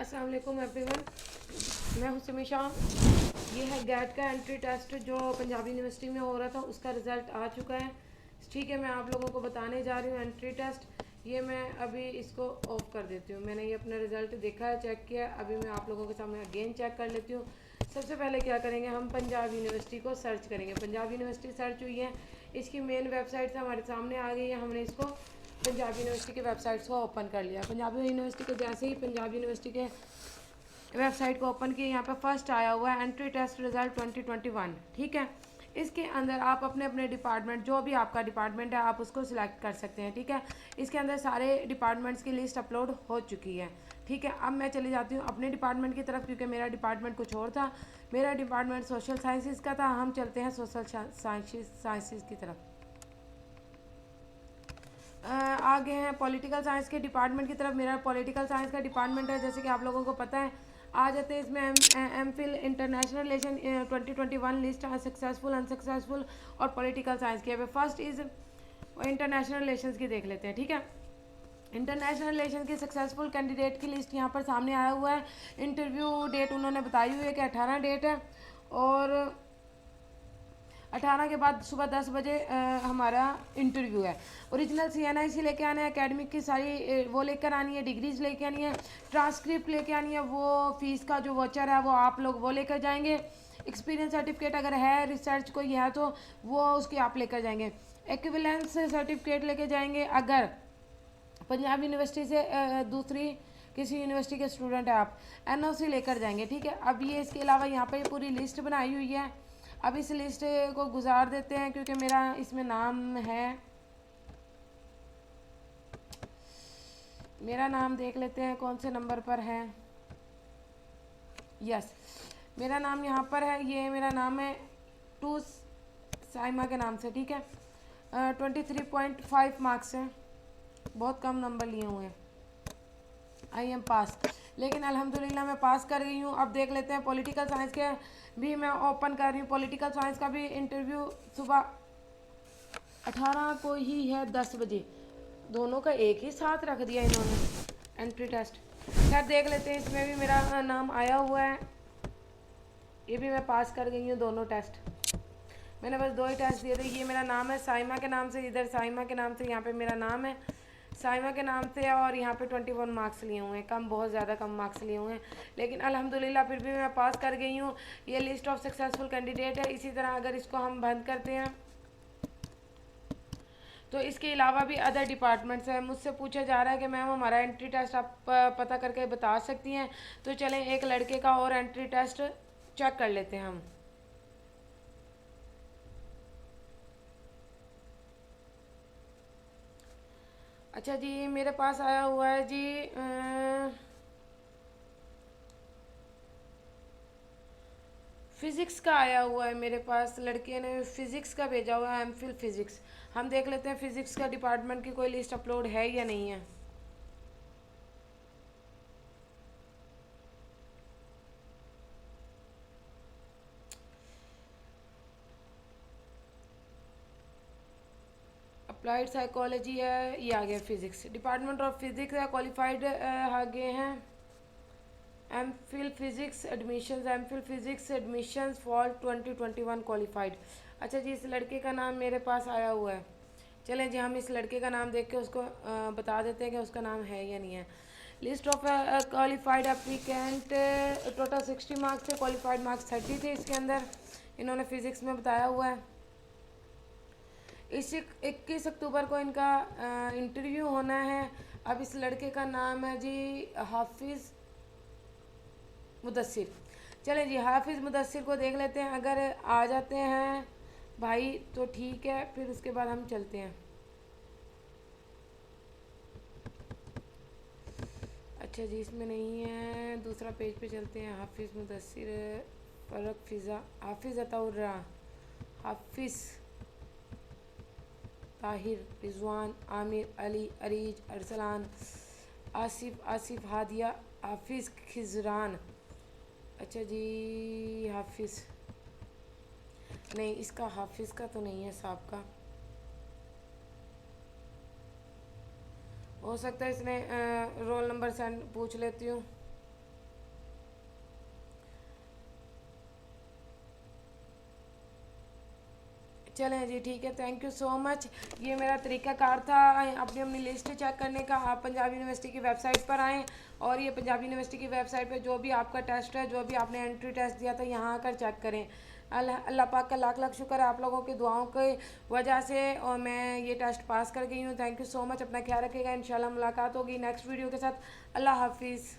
अस्सलाम वालेकुम एवरीवन, मैं हूं सिमी शाह। ये है गैट का एंट्री टेस्ट जो पंजाब यूनिवर्सिटी में हो रहा था, उसका रिज़ल्ट आ चुका है। ठीक है, मैं आप लोगों को बताने जा रही हूँ एंट्री टेस्ट। ये मैं अभी इसको ऑफ कर देती हूँ। मैंने ये अपना रिज़ल्ट देखा है, चेक किया। अभी मैं आप लोगों के सामने अगेन चेक कर लेती हूँ। सबसे पहले क्या करेंगे, हम पंजाब यूनिवर्सिटी को सर्च करेंगे। पंजाब यूनिवर्सिटी सर्च हुई है, इसकी मेन वेबसाइट हमारे सामने आ गई है। हमने इसको पंजाब यूनिवर्सिटी के वेबसाइट्स को ओपन कर लिया। पंजाब यूनिवर्सिटी को जैसे ही पंजाब यूनिवर्सिटी के वेबसाइट को ओपन किए, यहाँ पे फर्स्ट आया हुआ है एंट्री टेस्ट रिजल्ट 2021। ठीक है, इसके अंदर आप अपने अपने डिपार्टमेंट, जो भी आपका डिपार्टमेंट है, आप उसको सिलेक्ट कर सकते हैं। ठीक है, इसके अंदर सारे डिपार्टमेंट्स की लिस्ट अपलोड हो चुकी है। ठीक है, अब मैं चली जाती हूँ अपने डिपार्टमेंट की तरफ, क्योंकि मेरा डिपार्टमेंट कुछ और था। मेरा डिपार्टमेंट सोशल साइंसेस का था। हम चलते हैं सोशल साइंसेस की तरफ। आगे हैं पॉलिटिकल साइंस के डिपार्टमेंट की तरफ। मेरा पॉलिटिकल साइंस का डिपार्टमेंट है, जैसे कि आप लोगों को पता है। आ जाते हैं इसमें M Phil international relation 2021 list successful unsuccessful और पॉलिटिकल साइंस की। अभी फर्स्ट इज इंटरनेशनल रिलेशंस की देख लेते हैं। ठीक है, इंटरनेशनल रिलेशन के सक्सेसफुल कैंडिडेट की लिस्ट यहाँ पर सामने आया हुआ है। इंटरव्यू डेट उन्होंने बताई हुई है कि 18 डेट है, और 18 के बाद सुबह 10 बजे हमारा इंटरव्यू है। ओरिजिनल CNIC लेके आना है, एकेडमिक की सारी वो लेकर आनी है, डिग्रीज लेके आनी है, ट्रांसक्रिप्ट लेके आनी है, वो फीस का जो वॉचर है वो आप लोग वो लेकर जाएंगे। एक्सपीरियंस सर्टिफिकेट अगर है, रिसर्च कोई है तो वो उसकी आप लेकर जाएंगे। एक्विवेलेंस सर्टिफिकेट लेके जाएंगे अगर पंजाब यूनिवर्सिटी से दूसरी किसी यूनिवर्सिटी के स्टूडेंट है आप। NOC लेकर जाएंगे। ठीक है, अब ये इसके अलावा यहाँ पर पूरी लिस्ट बनाई हुई है। अब इस लिस्ट को गुजार देते हैं, क्योंकि मेरा इसमें नाम है। मेरा नाम देख लेते हैं कौन से नंबर पर है। यस, मेरा नाम यहाँ पर है। ये मेरा नाम है टू साइमा के नाम से। ठीक है, 23.5 मार्क्स हैं, बहुत कम नंबर लिए हुए हैं। आई एम पास, लेकिन अल्हम्दुलिल्लाह मैं पास कर गई हूँ। अब देख लेते हैं पॉलिटिकल साइंस के भी मैं ओपन कर रही हूँ। पॉलिटिकल साइंस का भी इंटरव्यू सुबह 18 को ही है, 10 बजे। दोनों का एक ही साथ रख दिया इन्होंने एंट्री टेस्ट। खैर देख लेते हैं, इसमें भी मेरा नाम आया हुआ है। ये भी मैं पास कर गई हूँ दोनों टेस्ट। मैंने बस 2 ही टेस्ट दिए थे। ये मेरा नाम है साइमा के नाम से, इधर साइमा के नाम से, यहाँ पे मेरा नाम है साइमा के नाम से, और यहाँ पे 21 मार्क्स लिए हुए हैं। कम, बहुत ज़्यादा कम मार्क्स लिए हुए हैं, लेकिन अल्हम्दुलिल्लाह फिर भी मैं पास कर गई हूँ। ये लिस्ट ऑफ सक्सेसफुल कैंडिडेट है। इसी तरह अगर इसको हम बंद करते हैं तो इसके अलावा भी अदर डिपार्टमेंट्स हैं। मुझसे पूछा जा रहा है कि मैम हमारा एंट्री टेस्ट आप पता करके बता सकती हैं। तो चलें एक लड़के का और एंट्री टेस्ट चेक कर लेते हैं हम। अच्छा जी, मेरे पास आया हुआ है जी फिज़िक्स का आया हुआ है मेरे पास। लड़के ने फ़िज़िक्स का भेजा हुआ है, MPhil फ़िज़िक्स। हम देख लेते हैं फ़िज़िक्स का डिपार्टमेंट की कोई लिस्ट अपलोड है या नहीं है। अप्लाइड साइकोलॉजी है, ये आ गया फ़िज़िक्स। डिपार्टमेंट ऑफ फ़िज़िक्स है, क्वालिफाइड आगे हैं। MPhil physics admissions, MPhil physics admissions for 2021 qualified. अच्छा जी, इस लड़के का नाम मेरे पास आया हुआ है। चलें जी, हम इस लड़के का नाम देख के उसको बता देते हैं कि उसका नाम है या नहीं है। List of qualified applicant, total 60 marks थे, क्वालिफाइड मार्क्स 30 थे इसके अंदर। इन्होंने फ़िज़िक्स में बताया हुआ है। इस 21 अक्टूबर को इनका इंटरव्यू होना है। अब इस लड़के का नाम है जी हाफिज़ मुदस्सिर। चलें जी, हाफिज़ मुदस्सिर को देख लेते हैं। अगर आ जाते हैं भाई तो ठीक है, फिर उसके बाद हम चलते हैं। अच्छा जी, इसमें नहीं है, दूसरा पेज पे चलते हैं। हाफिज़ मुदस्सिर, फ़रक फ़िज़ा, हाफिज़ अताउर्रा, हाफिज़ ताहिर, रिजवान, आमिर, अली, अरीज, अरसलान, आसिफ हादिया, हाफिज़ खिजरान। अच्छा जी, हाफिज़ नहीं, इसका हाफिज़ का तो नहीं है साहब का। हो सकता है इसने रोल नंबर सेंड पूछ लेती हूँ। चलें जी, ठीक है, थैंक यू सो मच। ये मेरा तरीक़ाकार था अपनी अपनी लिस्ट चेक करने का। आप पंजाब यूनिवर्सिटी की वेबसाइट पर आएँ और ये पंजाब यूनिवर्सिटी की वेबसाइट पे जो भी आपका टेस्ट है, जो भी आपने एंट्री टेस्ट दिया था, यहाँ आकर चेक करें। अल्लाह अल्लाह पाक का लाख लाख शुक्र है आप लोगों की दुआओं की वजह से, और मैं ये टेस्ट पास कर गई हूँ। थैंक यू सो मच, अपना ख्याल रखिएगा। इंशाल्लाह मुलाकात होगी नेक्स्ट वीडियो के साथ। अल्लाह हाफिज़।